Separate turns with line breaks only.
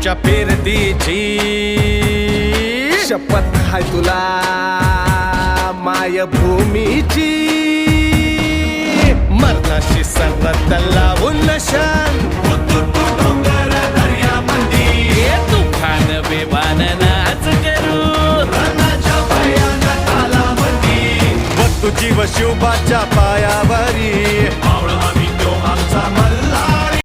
आमच्या पेरतीची
शपथ हाय तुला मायभूमीची
मरणाशी सर्वात लावून नशान तुफान वेवान नाच करू
बघ तुझी व शिवबाच्या पायावरी
आम्ही तो आमचा मल्हार